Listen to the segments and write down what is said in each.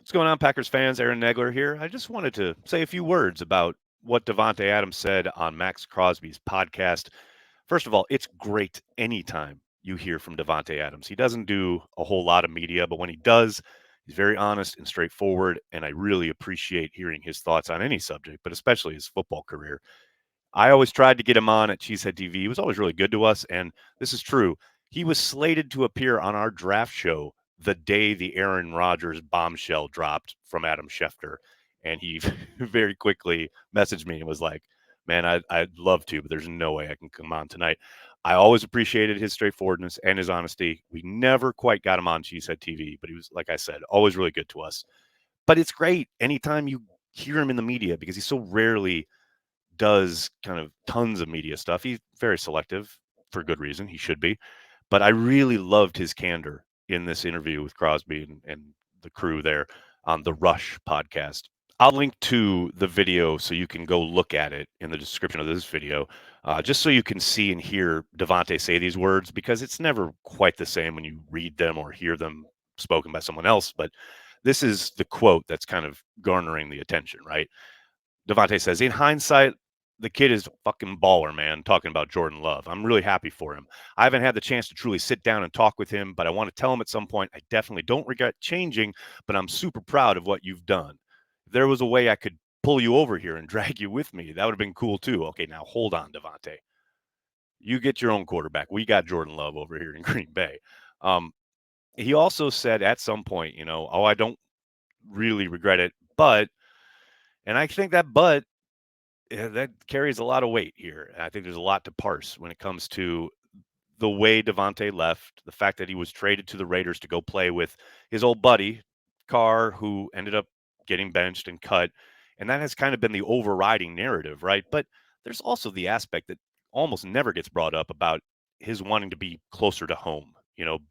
What's going on, Packers fans? Aaron Negler here. I just wanted to say a few words about what Davante Adams said on Max Crosby's podcast. First of all, it's great anytime you hear from Davante Adams. He doesn't do a whole lot of media, but when he does, he's very honest and straightforward, and I really appreciate hearing his thoughts on any subject, but especially his football career. I always tried to get him on at Cheesehead TV. He was always really good to us, and this is true. He was slated to appear on our draft show the day the Aaron Rodgers bombshell dropped from Adam Schefter, and he very quickly messaged me and was like, "Man, I'd love to, but there's no way I can come on tonight." I always appreciated his straightforwardness and his honesty. We never quite got him on Cheesehead TV, but he was, like I said, always really good to us. But it's great anytime you hear him in the media because he so rarely does kind of tons of media stuff. He's very selective for good reason. He should be. But I really loved his candor in this interview with Crosby and the crew there on the Rush podcast. I'll link to the video so you can go look at it in the description of this video, just so you can see and hear Davante say these words, because it's never quite the same when you read them or hear them spoken by someone else. But this is the quote that's kind of garnering the attention, right? Davante says, in hindsight, the kid is a fucking baller, man, talking about Jordan Love. I'm really happy for him. I haven't had the chance to truly sit down and talk with him, but I want to tell him at some point, I definitely don't regret changing, but I'm super proud of what you've done. If there was a way I could pull you over here and drag you with me, that would have been cool too. Okay, now hold on, Davante. You get your own quarterback. We got Jordan Love over here in Green Bay. Um, he also said at some point, oh, I don't really regret it, but, and I think that that carries a lot of weight here. I think there's a lot to parse when it comes to the way Davante left, the fact that he was traded to the Raiders to go play with his old buddy, Carr, who ended up getting benched and cut. And that has kind of been the overriding narrative, right? But there's also the aspect that almost never gets brought up about his wanting to be closer to home,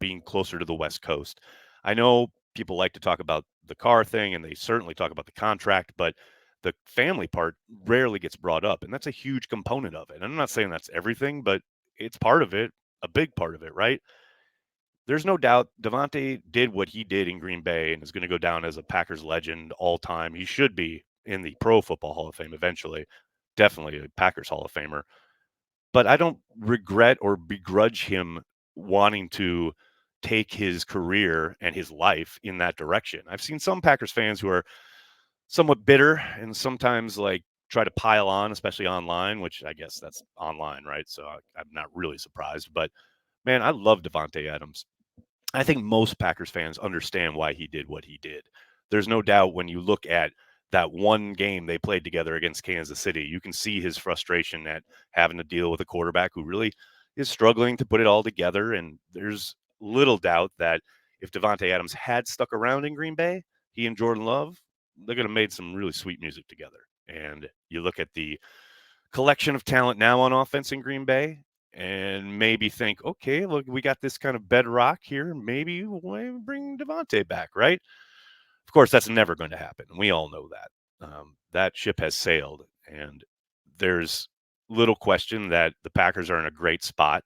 being closer to the West Coast. I know people like to talk about the Carr thing and they certainly talk about the contract, but the family part rarely gets brought up. And that's a huge component of it. And I'm not saying that's everything, but it's part of it, a big part of it, right? There's no doubt Davante did what he did in Green Bay and is going to go down as a Packers legend all time. He should be in the Pro Football Hall of Fame eventually, definitely a Packers Hall of Famer. But I don't regret or begrudge him wanting to take his career and his life in that direction. I've seen some Packers fans who are somewhat bitter and sometimes like try to pile on, especially online, which I guess that's online, right? So I'm not really surprised. But man, I love Davante Adams. I think most Packers fans understand why he did what he did. There's no doubt when you look at that one game they played together against Kansas City, you can see his frustration at having to deal with a quarterback who really is struggling to put it all together. And there's little doubt that if Davante Adams had stuck around in Green Bay, he and Jordan Love, they're going to made some really sweet music together. And you look at the collection of talent now on offense in Green Bay and maybe think, okay, look, we got this kind of bedrock here. Maybe we'll bring Davante back, right? Of course, that's never going to happen. We all know that. That ship has sailed, and there's little question that the Packers are in a great spot.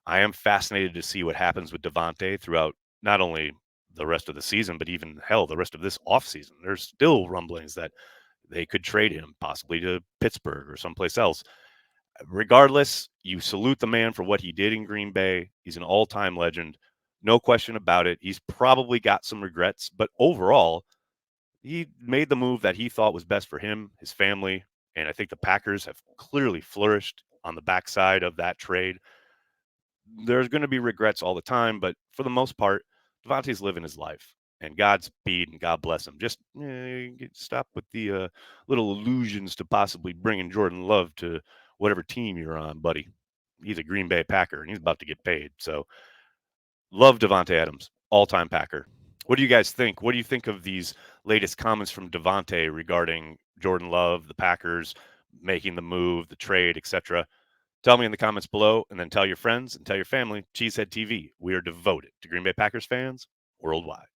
I am fascinated to see what happens with Davante throughout not only the rest of the season, but even hell, the rest of this offseason. There's still rumblings that they could trade him possibly to Pittsburgh or someplace else. Regardless, you salute the man for what he did in Green Bay. He's an all-time legend. No question about it. He's probably got some regrets, but overall, he made the move that he thought was best for him, his family, and I think the Packers have clearly flourished on the backside of that trade. There's going to be regrets all the time, but for the most part, Devontae's living his life. And Godspeed and God bless him. Just stop with the little allusions to possibly bringing Jordan Love to whatever team you're on, buddy. He's a Green Bay Packer, and he's about to get paid. So love Davante Adams, all-time Packer. What do you guys think? What do you think of these latest comments from Davante regarding Jordan Love, the Packers making the move, the trade, etc.? Tell me in the comments below, and then tell your friends and tell your family. Cheesehead TV. We are devoted to Green Bay Packers fans worldwide.